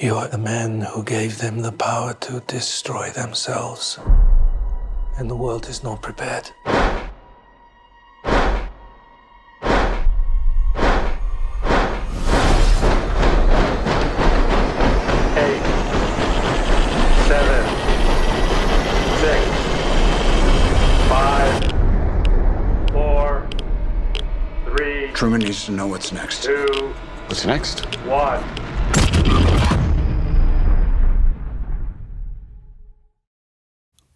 You are the man who gave them the power to destroy themselves. And the world is not prepared. 8, 7, 6, 5, 4, 3, Truman needs to know what's next. 2, What's next? 1.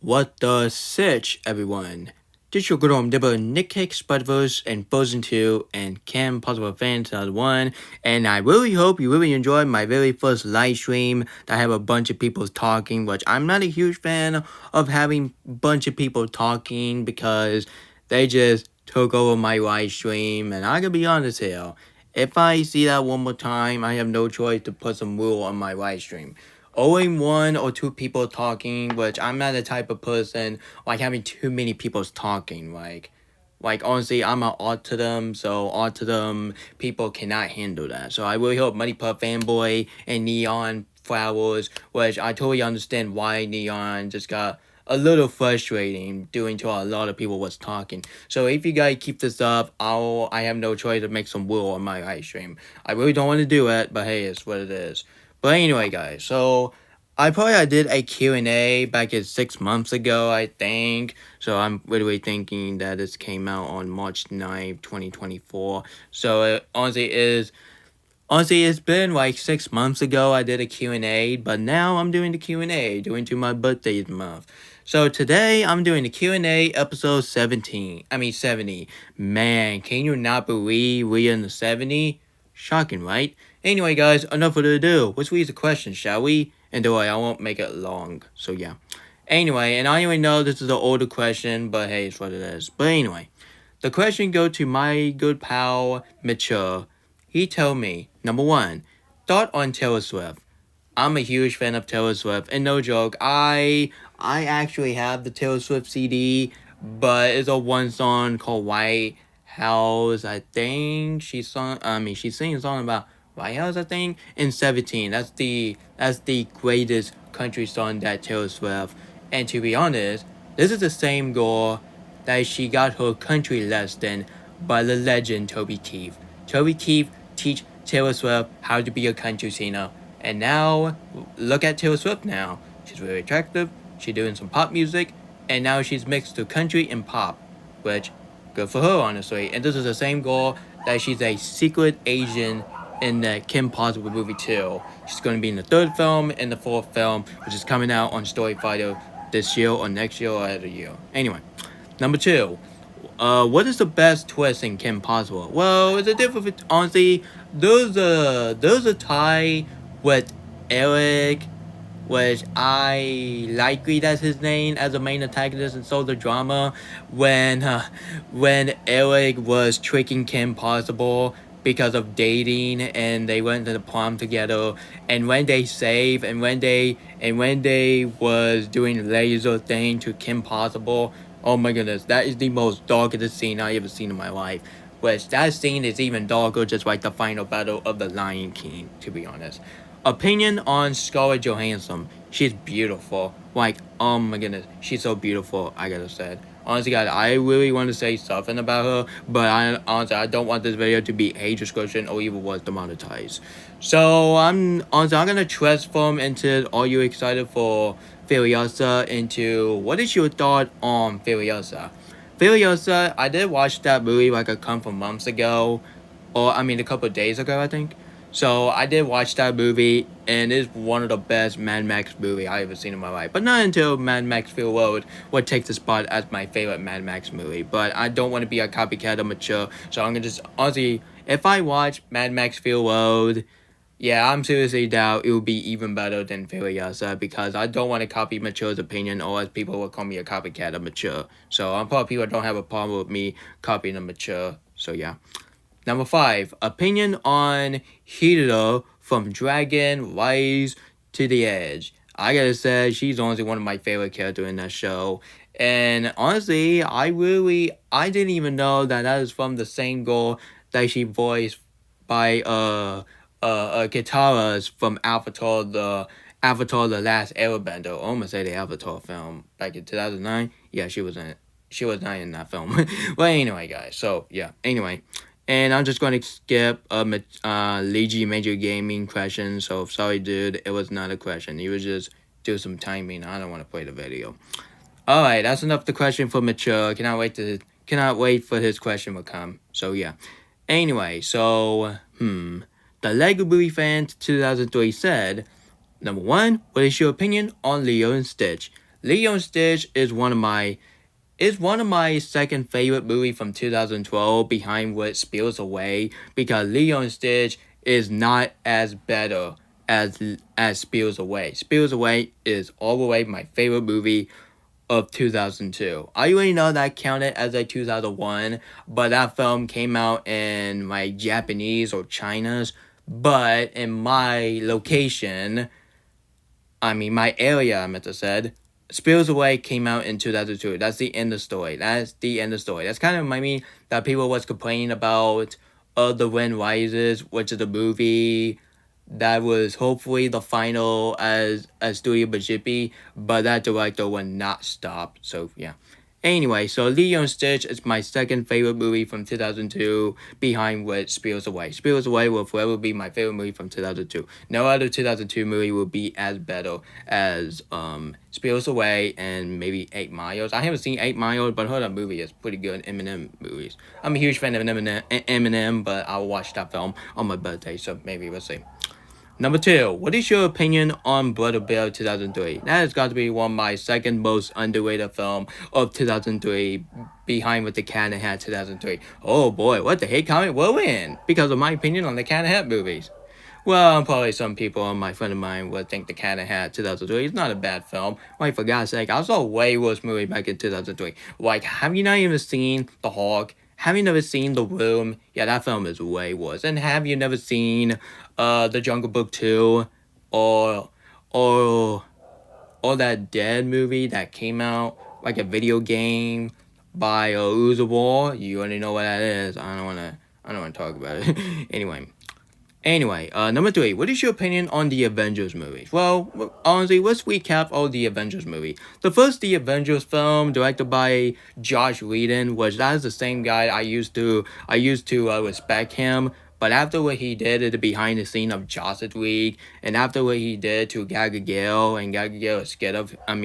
What the sitch, everyone? This your good old neighbor Nick Hicks, Spider-Verse, and Frozen 2, and Kim Possible Fans 1, and I really hope you really enjoyed my very first live stream that I have a bunch of people talking, which I'm not a huge fan of having a bunch of people talking because they just took over my live stream, and I gotta be honest here, if I see that one more time, I have no choice to put some rule on my live stream. Only one or two people talking, which I'm not the type of person like having too many people talking. Like honestly, I'm an autism, so autism people cannot handle that. So I really hope Money Puff Fanboy and Neon Flowers, which I totally understand why Neon just got a little frustrating doing to a lot of people was talking. So if you guys keep this up, I have no choice to make some will on my live stream. I really don't want to do it, but hey, it's what it is. But anyway, guys, so I did a Q&A back at 6 months ago, I think. So I'm literally thinking that this came out on March 9th, 2024. So honestly, it's been like 6 months ago I did a Q&A, but now I'm doing the Q&A, doing to my birthday month. So today I'm doing the Q&A episode 70. Man, can you not believe we're in the 70? Shocking, right? Anyway, guys, enough further ado. Let's read the question, shall we? And don't worry, I won't make it long. So yeah. Anyway, and I even know this is an older question, but hey, it's what it is. But anyway, the question go to my good pal, Mature. He told me, number 1, thought on Taylor Swift. I'm a huge fan of Taylor Swift, and no joke, I actually have the Taylor Swift CD, but it's a one song called White House. I think she sings a song about White House, I think, in 17. That's the greatest country song that Taylor Swift. And to be honest, this is the same girl that she got her country lesson by the legend Toby Keith. Toby Keith teach Taylor Swift how to be a country singer. And now, look at Taylor Swift now. She's very attractive, she's doing some pop music, and now she's mixed to country and pop, which, good for her, honestly. And this is the same girl that she's a secret agent in the Kim Possible movie 2. She's going to be in the 3rd film and the 4th film, which is coming out on Storyfighter this year or next year or other year. Anyway, number 2. What is the best twist in Kim Possible? Well, it's a different. Honestly, there's a tie with Eric, which I likely that's his name as a main antagonist in Soldier Drama, when Eric was tricking Kim Possible because of dating, and they went to the prom together, and when they saved, and when they was doing laser thing to Kim Possible. Oh my goodness, that is the most darkest scene I ever seen in my life. Which that scene is even darker, just like the final battle of the Lion King, to be honest. Opinion on Scarlett Johansson. She's beautiful. Like, oh my goodness, she's so beautiful, I gotta say. Honestly, guys, I really want to say something about her, but I don't want this video to be age discussion or even was demonetized. So I'm gonna transform into Are You Excited for Furiosa into what is your thought on Furiosa? Furiosa, I did watch that movie like a couple months ago, or a couple of days ago, I think. So I did watch that movie, and it's one of the best Mad Max movie I ever seen in my life. But not until Mad Max Fury Road would take the spot as my favorite Mad Max movie. But I don't want to be a copycat of Mature, so I'm gonna just honestly, if I watch Mad Max Fury Road, yeah, I'm seriously doubt it will be even better than Furiosa because I don't want to copy Mature's opinion, or as people will call me a copycat of Mature. So I'm probably people don't have a problem with me copying a Mature. So yeah. Number 5, opinion on Hiro from Dragon Rise to the Edge. I gotta say, she's honestly one of my favorite characters in that show. And honestly, I didn't even know that is from the same girl that she voiced by Katara's from Avatar the Last Airbender. I almost say the Avatar film back in 2009. Yeah, she was in it. She was not in that film. But anyway, guys. So yeah. Anyway, and I'm just going to skip Luigi Major Gaming question. So sorry, dude. It was not a question. You was just do some timing. I don't want to play the video. All right, that's enough. The question for Mature. Cannot wait for his question to come. So yeah. Anyway, so the Lego Movie Fans 2003 said, number one, what is your opinion on Lilo and Stitch? Lilo and Stitch is one of my second favorite movie from 2012 behind what Spills Away, because Lilo and Stitch is not as better as Spills Away. Spills Away is all the way my favorite movie of 2002. I already know that counted as a 2001, but that film came out in my Japanese or China's, but in my location, my area, I meant to said, Spills Away came out in 2002. That's the end of the story. That's kind of that people was complaining about The Wind Rises, which is a movie that was hopefully the final as Studio Ghibli, but that director would not stop. So yeah. Anyway, so Lilo and Stitch is my second favorite movie from 2002, behind with Spills Away. Spills Away will forever be my favorite movie from 2002. No other 2002 movie will be as better as Spills Away and maybe 8 Miles. I haven't seen 8 Miles, but I heard that movie is pretty good. Eminem movies. I'm a huge fan of Eminem, but I'll watch that film on my birthday, so maybe we'll see. Number two, what is your opinion on Brother Bear 2003? That has got to be one of my second most underrated film of 2003, behind with The Cat in the Hat 2003. Oh boy, what the hate comment will win because of my opinion on the Cat in the Hat movies. Well, probably some people, my friend of mine, would think The Cat in the Hat 2003 is not a bad film. Like, for God's sake, I saw a way worse movie back in 2003. Like, have you not even seen The Hawk? Have you never seen The Room? Yeah, that film is way worse. And have you never seen The Jungle Book 2? Or that Dead movie that came out, like a video game by Uzi War? You already know what that is. I don't wanna talk about it. Anyway, number three, what is your opinion on the Avengers movies? Well, honestly, let's recap all the Avengers movies. The first, the Avengers film, directed by Josh Whedon, which that is the same guy I used to respect him. But after what he did at the behind the scene of Justice League, and after what he did to Gal Gadot, and Gal Gadot is scared of, and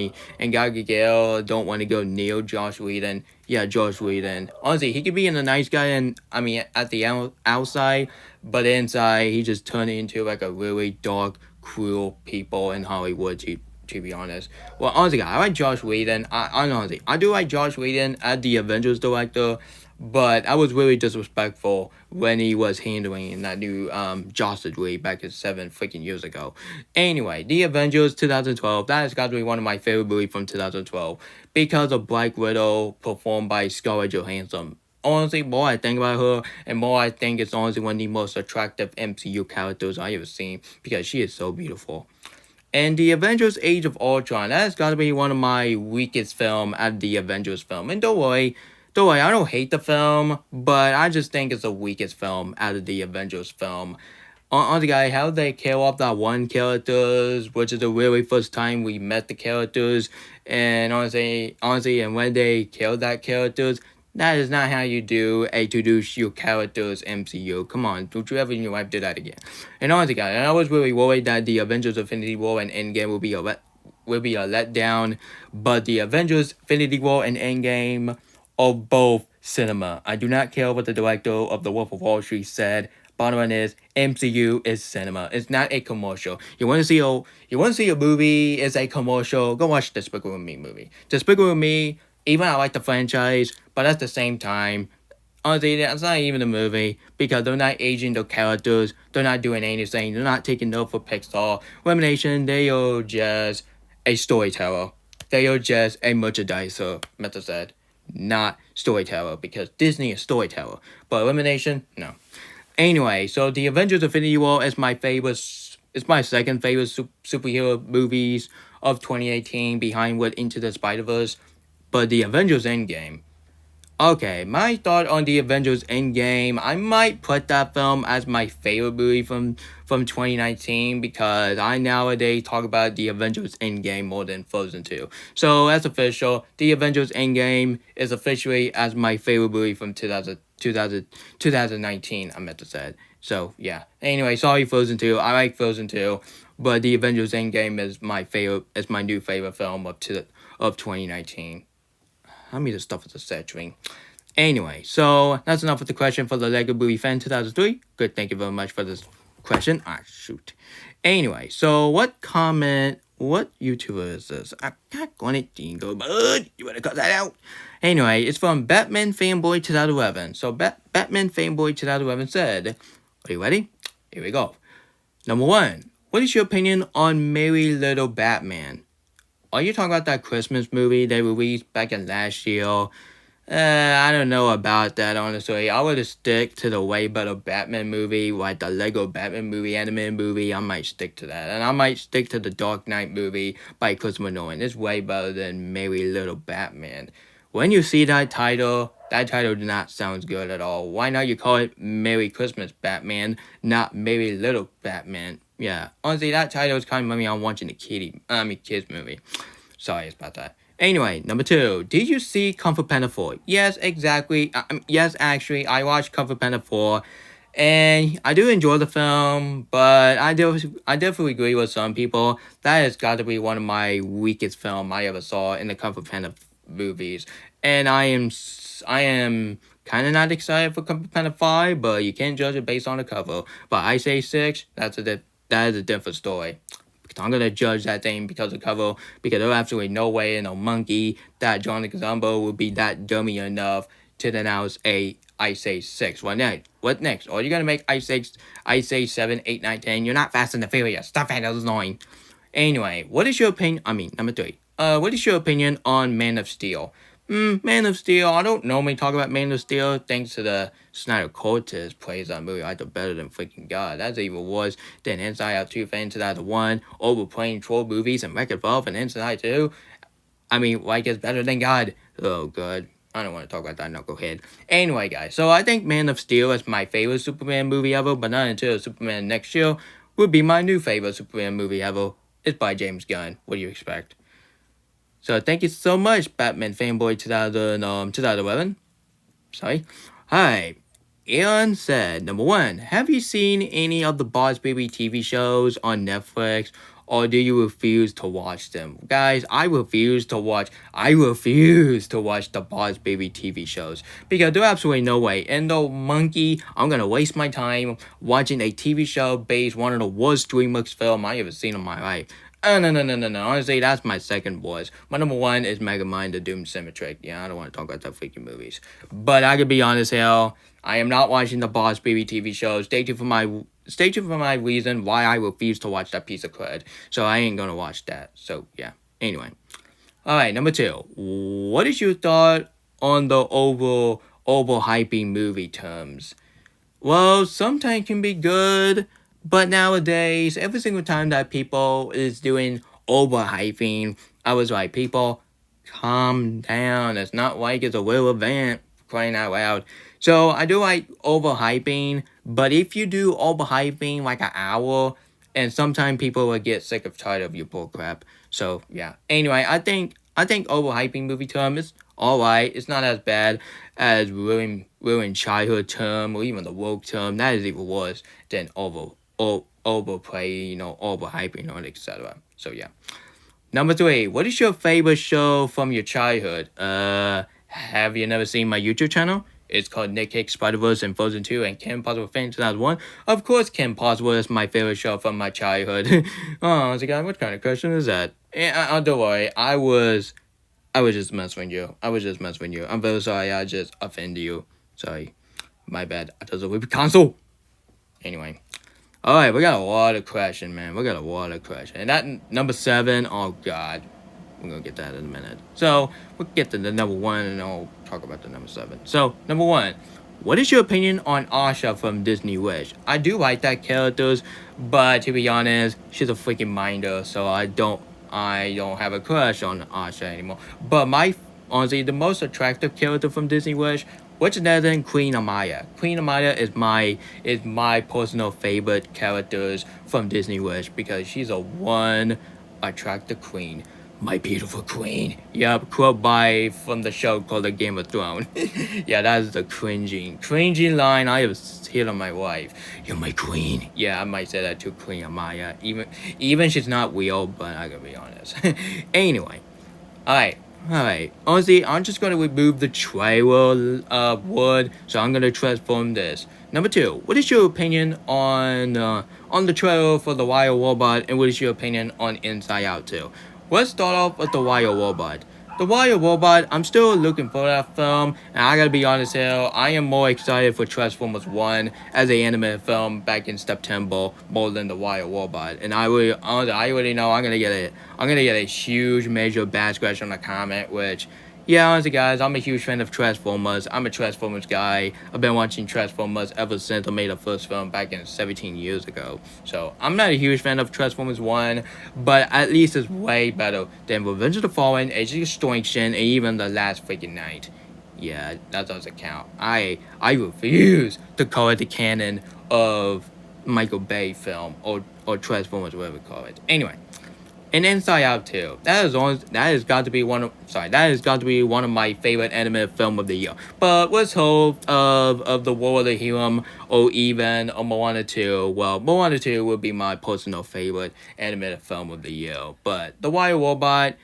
Gal Gadot don't want to go near Josh Whedon. Yeah, Josh Whedon. Honestly, he could be a nice guy, and at the outside, but inside he just turned into like a really dark, cruel people in Hollywood. To be honest, well, honestly, I like Josh Whedon. I do like Josh Whedon as the Avengers director. But I was really disrespectful when he was handling that new Justice League back in 7 freaking years ago. Anyway, The Avengers 2012, that has got to be one of my favorite movies from 2012 because of Black Widow performed by Scarlett Johansson. Honestly, more I think about her, and more I think it's honestly one of the most attractive MCU characters I ever seen because she is so beautiful. And The Avengers Age of Ultron, that has got to be one of my weakest film at the Avengers film. And don't worry, I don't hate the film, but I just think it's the weakest film out of the Avengers film. On the guy, how they kill off that one characters, which is the really first time we met the characters, and honestly, and when they killed that characters, that is not how you do introduce your characters MCU. Come on, don't you ever in your life do that again. And honestly, guys, I was really worried that the Avengers Infinity War and Endgame will be a letdown, but the Avengers Infinity War and Endgame of both cinema. I do not care what the director of The Wolf of Wall Street said. Bottom line is, MCU is cinema. It's not a commercial. You want to see a movie? It's a commercial. Go watch the Despicable Me movie. Despicable Me. Even I like the franchise, but at the same time, honestly, that's not even a movie because they're not aging the characters. They're not doing anything. They're not taking note for Pixar. Illumination, they are just a storyteller. They are just a merchandiser, Meta said. Not storyteller, because Disney is storyteller, but Illumination, no. Anyway, so the Avengers Infinity War is my favorite. It's my second favorite superhero movies of 2018, behind with Into the Spider-Verse. But the Avengers Endgame, Okay, my thought on the Avengers Endgame, I might put that film as my favorite movie from 2019 because I nowadays talk about the Avengers Endgame more than Frozen 2. So that's official. The Avengers Endgame is officially as my favorite movie from 2019, I meant to say. So yeah. Anyway, sorry Frozen 2. I like Frozen 2, but the Avengers Endgame is my new favorite film of 2019. I mean, the stuff is a setting. Anyway, so that's enough of the question for the Lego Movie Fan 2003. Good, thank you very much for this question. Shoot. Anyway, so what YouTuber is this? I'm not going to dingo, bud. You better cut that out. Anyway, it's from Batman Fanboy 2011. So Batman Fanboy 2011 said, are you ready? Here we go. Number 1, what is your opinion on Merry Little Batman? Are you talking about that Christmas movie they released back in last year? I don't know about that, honestly. I would stick to the way better Batman movie, like the Lego Batman movie, animated movie. I might stick to that. And I might stick to the Dark Knight movie by Christopher Nolan. It's way better than Merry Little Batman. When you see that title does not sound good at all. Why not you call it Merry Christmas Batman, not Merry Little Batman? Yeah, honestly, that title is kind of me on watching the kids movie. Sorry about that. Anyway, number 2. Did you see Kung Fu Panda 4? Yes, exactly. Yes, actually, I watched Kung Fu Panda 4. And I do enjoy the film, but I definitely agree with some people. That has got to be one of my weakest film I ever saw in the Kung Fu Panda movies. And I am kind of not excited for Kung Fu Panda 5, but you can't judge it based on the cover. But I say 6, that is a different story. I'm gonna judge that thing because of cover, because there's absolutely no way in a monkey that John Gazumbo would be that dummy enough to announce a Ice Age 6. What next? What next? Are you gonna make Ice Age 7, 8, 9, 10? You're not Fast and the Furious. Stop that, that's annoying. Anyway, what is your opinion? Number 3. What is your opinion on Man of Steel? Man of Steel, I don't normally talk about Man of Steel thanks to the Snyder Cortez plays that movie like the better than freaking God. That's even worse than Inside Out 2 fan 2001, overplaying troll movies and Wreck-It Ralph and Inside 2. Like it's better than God. Oh, God. I don't want to talk about that knucklehead. Anyway, guys, so I think Man of Steel is my favorite Superman movie ever, but not until Superman next year would be my new favorite Superman movie ever. It's by James Gunn. What do you expect? So thank you so much, Batman Fanboy 2011. Sorry. Hi. Aaron said, number 1, have you seen any of the Boss Baby TV shows on Netflix, or do you refuse to watch them? Guys, I refuse to watch the Boss Baby TV shows, because there's absolutely no way. And no monkey, I'm gonna waste my time watching a TV show based one of the worst DreamWorks film I ever seen in my life. No. Honestly, that's my second worst. My number 1 is Megamind the Doom Symmetric. Yeah, I don't want to talk about that freaking movies. But I could be honest, hell, I am not watching the Boss Baby TV show. Stay tuned for my reason why I refuse to watch that piece of crud. So I ain't gonna watch that. So yeah. Anyway. Alright, number 2. What is your thought on the overhyping movie terms? Well, sometimes can be good. But nowadays, every single time that people is doing overhyping, I was like, people, calm down. It's not like it's a real event, crying out loud. So I do like overhyping, but if you do overhyping like an hour, and sometimes people will get sick of tired of your bullcrap. So yeah. Anyway, I think overhyping movie term is alright. It's not as bad as ruin childhood term or even the woke term. That is even worse than overplay, overhyping, or etc. So yeah. Number 3, what is your favorite show from your childhood? Have you never seen my YouTube channel? It's called Nick Cage, Spider-Verse, and Frozen 2, and Kim Possible Fan 2001. Of course, Kim Possible is my favorite show from my childhood. Oh, so guys, what kind of question is that? Don't worry, I was just messing with you. I'm very sorry, I just offended you. Sorry. My bad. I deserve a console. Anyway. Alright, we got a lot of questions, man. And that number 7, oh god. We're gonna get that in a minute. So, we'll get to the number 1 and I'll talk about the number 7. So, number 1. What is your opinion on Asha from Disney Wish? I do like that character, but to be honest, she's a freaking minder, so I don't have a crush on Asha anymore. But my honestly, the most attractive character from Disney Wish, which is other than Queen Amaya. Queen Amaya is my personal favorite characters from Disney Wish because she's a one attractive queen. My beautiful queen. Yep, quote by from the show called The Game of Thrones. Yeah, that is the cringing line I have hit on my wife. You're my queen. Yeah, I might say that to Queen Amaya. Even she's not real, but I gotta be honest. Anyway, alright. Honestly, I'm just gonna remove the trailer word, so I'm gonna transform this. Number 2, what is your opinion on the trailer for The Wire Robot, and what is your opinion on Inside Out 2? Let's start off with The Wire Robot. The Wire Robot, I'm still looking for that film, and I gotta be honest here, I am more excited for Transformers 1 as an animated film back in September more than The Wire Robot. And I already know I'm gonna get a huge major bad scratch on the comment, which, yeah, honestly guys, I'm a huge fan of Transformers. I'm a Transformers guy. I've been watching Transformers ever since I made the first film back in 17 years ago. So I'm not a huge fan of Transformers 1, but at least it's way better than Revenge of the Fallen, Age of Extinction, and even The Last Freaking Night. Yeah, that doesn't count. I refuse to call it the canon of Michael Bay film or Transformers, whatever you call it. Anyway. And Inside Out 2. That has got to be one of my favorite animated film of the year. But let's hope of the War of the Helium or even Moana 2. Well, Moana 2 would be my personal favorite animated film of the year. But The Wire Robot,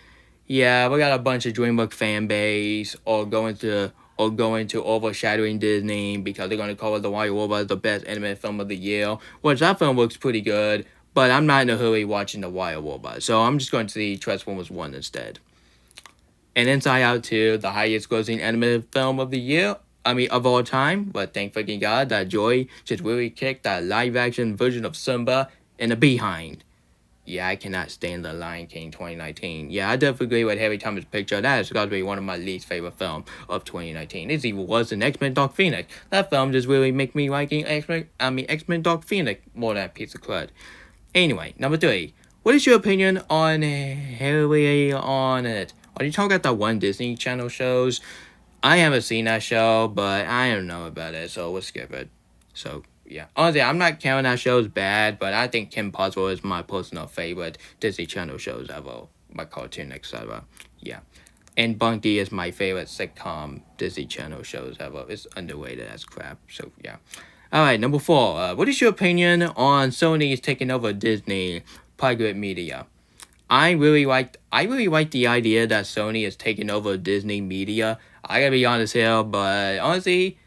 yeah, we got a bunch of DreamWorks fan base or going to overshadowing Disney because they're going to call it The Wire Robot the best animated film of the year, which that film looks pretty good. But I'm not in a hurry watching The Wire Robot, so I'm just going to see Transformers 1 instead. And Inside Out 2, the highest grossing animated film of the year, of all time. But thank fucking God that Joy just really kicked that live action version of Simba in the behind. Yeah, I cannot stand The Lion King 2019. Yeah, I definitely agree with Harry Thomas' Picture. That has got to be one of my least favorite films of 2019. It's even worse than X-Men Dark Phoenix. That film just really make me liking X-Men Dark Phoenix more than a piece of crud. Anyway, number 3. What is your opinion on Harry on it? Are you talking about the one Disney Channel shows? I haven't seen that show, but I don't know about it, so we'll skip it. So, yeah. Honestly, I'm not counting that show as bad, but I think Kim Possible is my personal favorite Disney Channel shows ever. My cartoon, etc. Yeah. And Bunky is my favorite sitcom Disney Channel shows ever. It's underrated as crap, so yeah. Alright, number 4. What is your opinion on Sony's taking over Disney Pirate Media? I really like the idea that Sony is taking over Disney Media. I gotta be honest here, but honestly,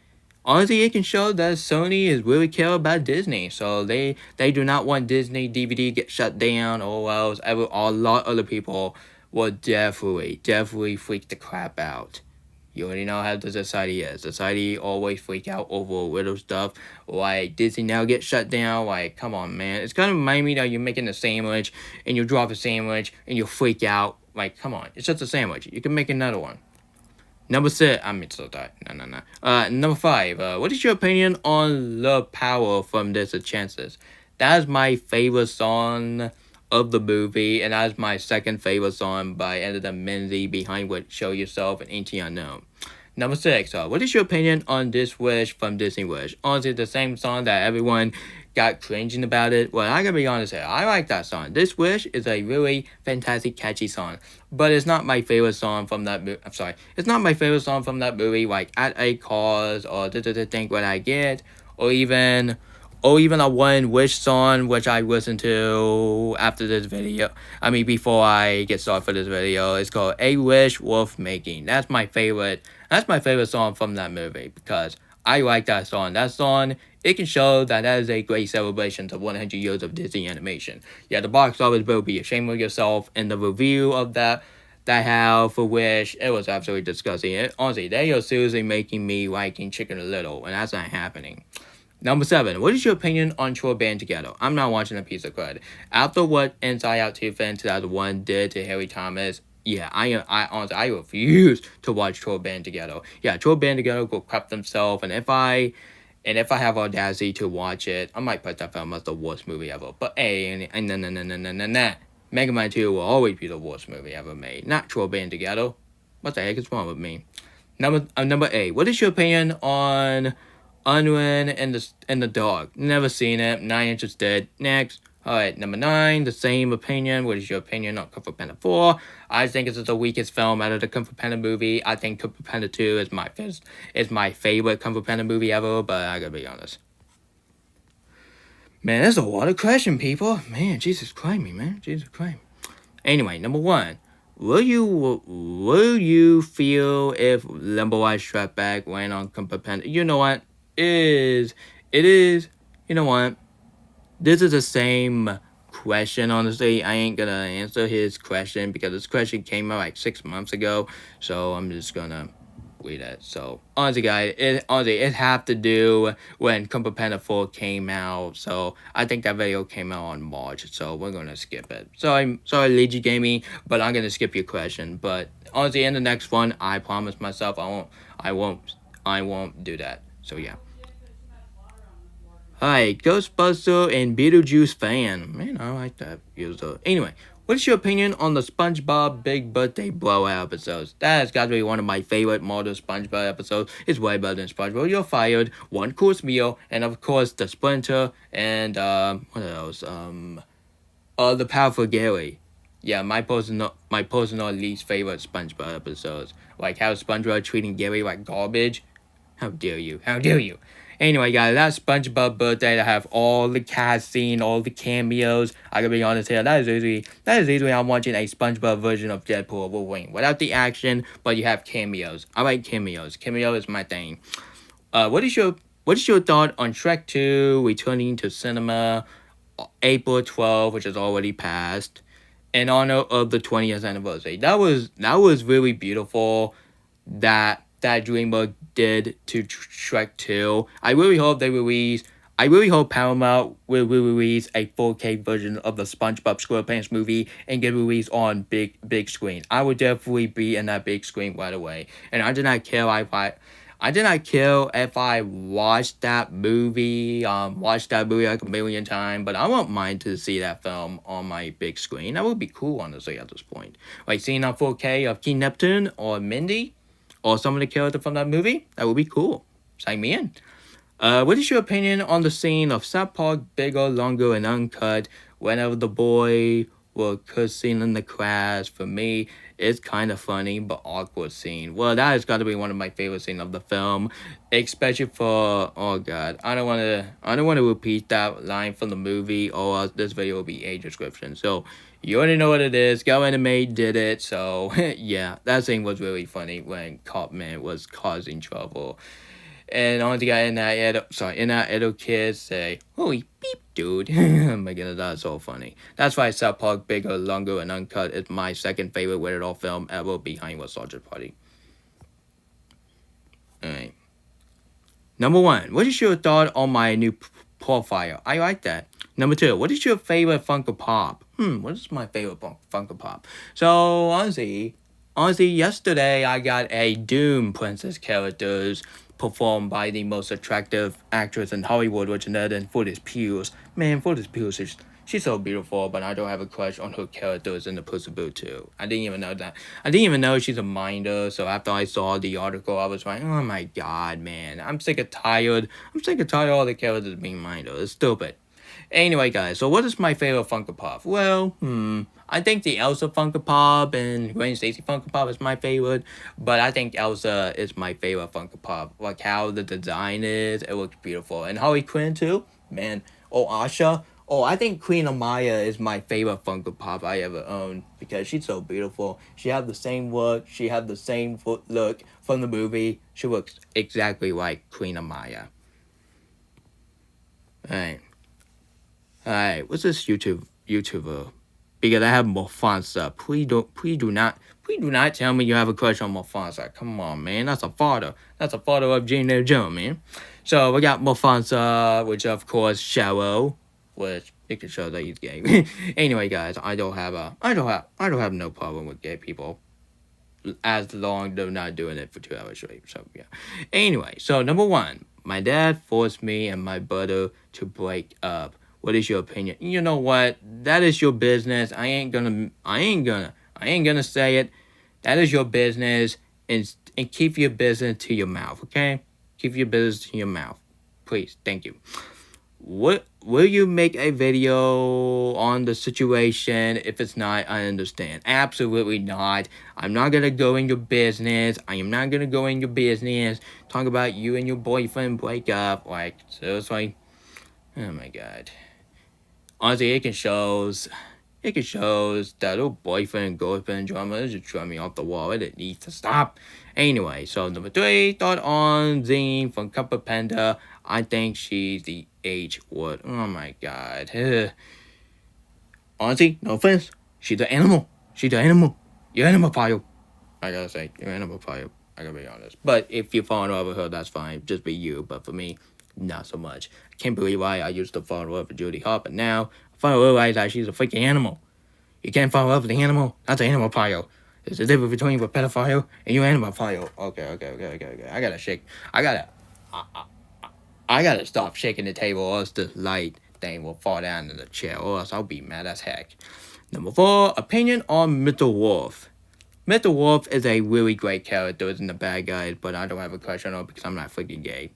it can show that Sony is really care about Disney. So they do not want Disney DVD get shut down, or else a lot of other people will definitely freak the crap out. You already know how the society is. Society always freak out over little stuff. Like, Disney now gets shut down. Like, come on, man. It's kind of remind me that you're making a sandwich, and you drop a sandwich, and you freak out. Like, come on. It's just a sandwich. You can make another one. Number 6. Number 5. What is your opinion on The Power from This Chances? That is my favorite song of the movie, and that is my second favorite song by Edda Menzies behind what Show Yourself and Ain't Unknown. Number 6. What is your opinion on This Wish from Disney Wish? Honestly, the same song that everyone got cringing about it. Well, I gotta be honest here. I like that song. This Wish is a really fantastic, catchy song. But it's not my favorite song from that movie. I'm sorry. It's not my favorite song from that movie, like At a Cause or Think What I Get, or even a One Wish song, which I listened to after this video. Before I get started for this video. It's called A Wish Worth Making. That's my favorite song from that movie because I like that song. That song, it can show that is a great celebration of 100 years of Disney animation. Yeah, the box office will be ashamed of yourself, and the review of that have for Wish, it was absolutely disgusting. Honestly, they are seriously making me liking Chicken Little, and that's not happening. Number 7. What is your opinion on Troy Band Together? I'm not watching a piece of crud. After what Inside Out 2 fan 2001 did to Harry Thomas, yeah, I refuse to watch Troy Band Together. Yeah, Troy Band Together will crap themselves, and if I have audacity to watch it, I might put that film as the worst movie ever. But hey, nah. Megamind 2 will always be the worst movie ever made. Not Troy Band Together. What the heck is wrong with me? Number 8. What is your opinion on Unwin and the Dog? Never seen it. Not interested. Next. Alright, number 9. The same opinion. What is your opinion on Kung Fu Panda 4? I think it's the weakest film out of the Kung Fu Panda movie. I think Kung Fu Panda 2 is my favorite Kung Fu Panda movie ever, but I gotta be honest. Man, there's a lot of questions, people. Man, Jesus Christ me, man. Jesus Christ. Anyway, number 1. Will you feel if Limbo Eye Strike Back went on Kung Fu Panda? You know what? It is. You know what? This is the same question, honestly. I ain't gonna answer his question because this question came out like 6 months ago. So I'm just gonna read it. So honestly, guys, it have to do when Kung Fu Panda 4 came out. So I think that video came out on March. So we're gonna skip it. Sorry, Legion Gaming, but I'm gonna skip your question. But honestly, in the next one, I promise myself I won't do that. So yeah. Hi, Ghostbuster and Beetlejuice fan. Man, I like that user. Anyway, what's your opinion on the SpongeBob Big Birthday Blowout episodes? That has got to be one of my favorite model SpongeBob episodes. It's way better than SpongeBob You're Fired, One Course Meal, and of course the Splinter and what else? The Powerful Gary. Yeah, my personal least favorite SpongeBob episodes. Like how SpongeBob treating Gary like garbage. How dare you? How dare you? Anyway, guys, that's SpongeBob birthday. I have all the cast scene, all the cameos. I gotta be honest here. That is usually I'm watching a SpongeBob version of Deadpool or Wolverine without the action, but you have cameos. I like cameos. Cameo is my thing. What is your thought on Shrek 2 returning to cinema April 12th, which has already passed, in honor of the 20th anniversary? That was really beautiful. That DreamWorks did to Shrek 2. I really hope Paramount will release a 4K version of the SpongeBob SquarePants movie and get released on big screen. I would definitely be in that big screen right away. And I did not care if I watched that movie like a million times, but I won't mind to see that film on my big screen. That would be cool, honestly, at this point. Like seeing on 4K of King Neptune or Mindy or some of the characters from that movie, that would be cool. Sign me in. What is your opinion on the scene of South Park Bigger, Longer, and Uncut whenever the boy were cursing in the class? For me, it's kind of funny but awkward scene. Well, that has got to be one of my favorite scenes of the film, especially for I don't want to repeat that line from the movie or else this video will be a description. So you already know what it is. Go Anime did it. So yeah, that scene was really funny when Cartman was causing trouble. And on the guy in that Edo kid say, "Holy beep, dude!" Oh my goodness, that's so funny. That's why South Park Bigger, Longer, and Uncut is my second favorite rated R film ever, behind Was Sergeant Party. Alright. Number 1, what is your thought on my new profile? I like that. Number 2, what is your favorite Funko Pop? What is my favorite Funko Pop? So honestly, yesterday I got a Doom Princess characters performed by the most attractive actress in Hollywood, which is Ned and Florence Pugh. Man, Florence Pugh, she's so beautiful, but I don't have a crush on her characters in the Puss in Boots 2. I didn't even know that. I didn't even know she's a minder, so after I saw the article, I was like, oh my god, man. I'm sick and tired of all the characters being minders. It's stupid. Anyway, guys, so what is my favorite Funko Pop? Well, I think the Elsa Funko Pop and Gwen Stacy Funko Pop is my favorite, but I think Elsa is my favorite Funko Pop. Like how the design is, it looks beautiful. And Harley Quinn too, man. Oh, Asha. Oh, I think Queen Amaya is my favorite Funko Pop I ever owned because she's so beautiful. She have the same look. She have the same look from the movie. She looks exactly like Queen Amaya. Alright, what's this YouTuber? Because I have Mofonsa. Please do not tell me you have a crush on Mofonsa. Come on, man. That's a father. That's a father of Gina Jones, man. So we got Mofonsa, which of course Shallow, which it can show that he's gay. Anyway, guys, I don't have no problem with gay people, as long as they're not doing it for 2 hours straight. So yeah. Anyway, so number 1, my dad forced me and my brother to break up. What is your opinion? You know what? That is your business. I ain't gonna say it. That is your business, and keep your business to your mouth, okay? Keep your business to your mouth. Please, thank you. What will you make a video on the situation? If it's not, I understand. Absolutely not. I'm not gonna go in your business. I am not gonna go in your business. Talk about you and your boyfriend break up. Like, seriously? Oh my god. Honestly, it can shows that little boyfriend and girlfriend drama is just driving me off the wall. It needs to stop. Anyway, so number 3, thought on Zine from Cuppa Panda. I think she's the H word. Oh my god. Honestly, no offense. She's an animal. She's an animal. You're animal pile. I gotta say, you're animal pile. I gotta be honest. But if you fall in love with her, that's fine. Just be you. But for me, not so much. I can't believe why I used to fall in love with Judy Hart, but now I finally realize that she's a freaking animal. You can't fall in love with an animal. That's an animal pile. There's a difference between a pedophile and you animal pile. Okay. I gotta stop shaking the table, or else the light thing will fall down in the chair, or else I'll be mad as heck. Number 4, opinion on Mr. Wolf. Mr. Wolf is a really great character in the bad guys, but I don't have a crush on him because I'm not freaking gay.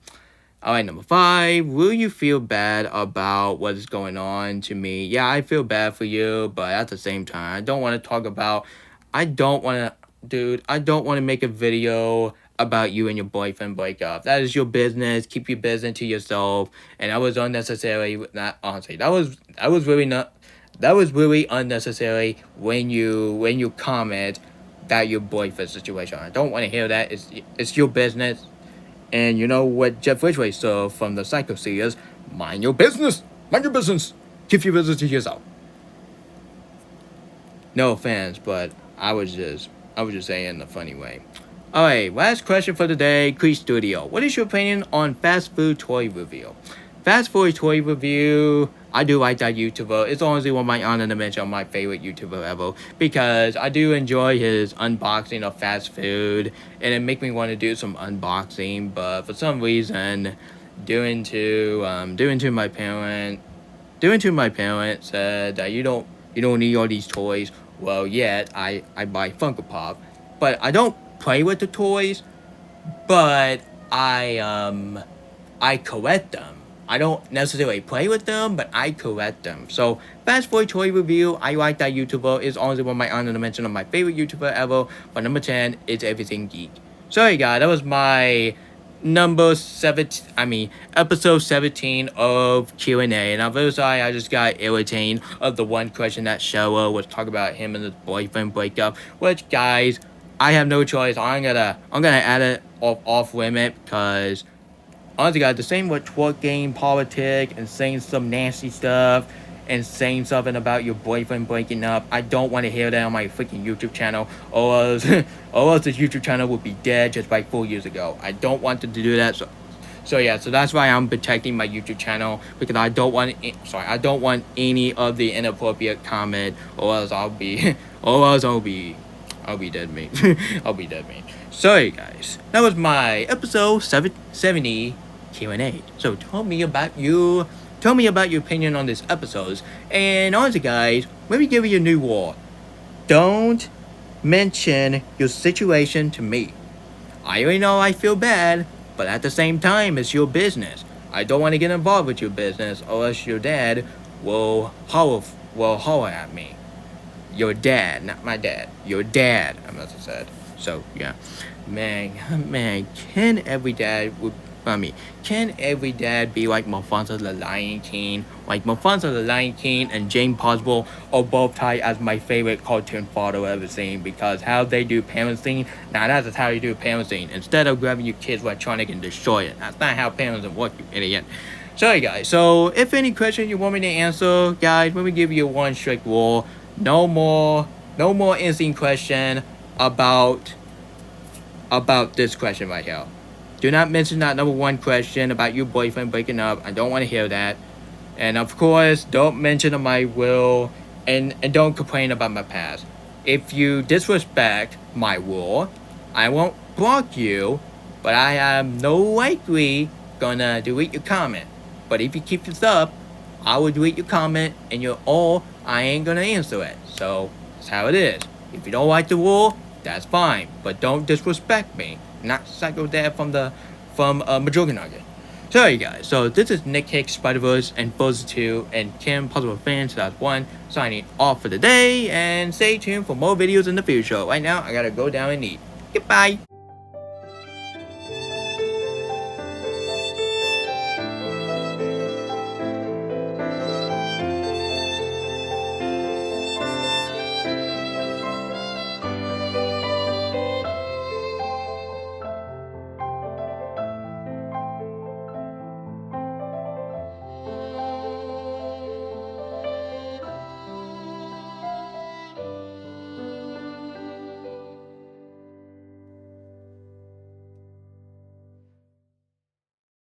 Alright, number 5, will you feel bad about what is going on to me? Yeah, I feel bad for you, but at the same time, I don't want to make a video about you and your boyfriend break up. That is your business. Keep your business to yourself. And that was unnecessary. Not honestly. That was really unnecessary when you comment that your boyfriend situation. I don't want to hear that. It's your business. And you know what Jeff Ridgway said from the Psycho Series? Mind your business. Mind your business. Keep your business to yourself. No offense, but I was just saying in a funny way. Alright, last question for the day, Cree Studio. What is your opinion on fast food toy review? Fast food toy review, I do like that YouTuber. It's honestly one of my honorable mention, my favorite YouTuber ever, because I do enjoy his unboxing of fast food, and it makes me want to do some unboxing. But for some reason, doing to my parent said that you don't need all these toys. Well, yet I buy Funko Pop, but I don't play with the toys, but I collect them. I don't necessarily play with them, but I collect them. So, Fast Food Toy Review, I like that YouTuber. It's honestly one of my honorable mention of my favorite YouTuber ever. But number 10 is Everything Geek. Sorry guys, that was my episode 17 of Q&A. And I'm very sorry I just got irritated of the one question that Sheryl was talking about him and his boyfriend breakup. Which, guys, I have no choice. I'm gonna add it off limit because honestly, guys, the same with twerking, politics, and saying some nasty stuff, and saying something about your boyfriend breaking up. I don't want to hear that on my freaking YouTube channel, or else this YouTube channel would be dead just like 4 years ago. I don't want to do that. So that's why I'm protecting my YouTube channel, because I don't want any of the inappropriate comment, or else I'll be dead meat. I'll be dead meat. Sorry guys, that was my episode 70 Q&A. So tell me about your opinion on this episode. And honestly guys, let me give you a new rule. Don't mention your situation to me. I already know I feel bad, but at the same time, it's your business. I don't want to get involved with your business, or else your dad will holler at me. Your dad, not my dad. Your dad, I must have said. So, yeah. Man, can every dad be like Mufasa the Lion King? Like Mufasa the Lion King and James Possible are both tied as my favorite cartoon father I've ever seen, because how they do parenting, now that's how you do parenting. Instead of grabbing your kid's electronic and destroy it. That's not how parenting works, you idiot. Sorry guys, so if any question you want me to answer, guys, let me give you one strict rule. No more instant question about this question right here. Do not mention that number 1 question about your boyfriend breaking up. I don't want to hear that. And of course, don't mention my will, and don't complain about my past. If you disrespect my will, I won't block you, but I am no likely gonna delete your comment. But if you keep this up, I will delete your comment, and I ain't gonna answer it. So that's how it is. If you don't like the rule, that's fine. But don't disrespect me. Not Psycho Dad from Majorca Nugget. So you guys, so this is Nick Cage, Spider-Verse, and Frozen 2, and Kim Possible Fan 2001 signing off for the day, and stay tuned for more videos in the future. Right now, I gotta go down and eat. Goodbye!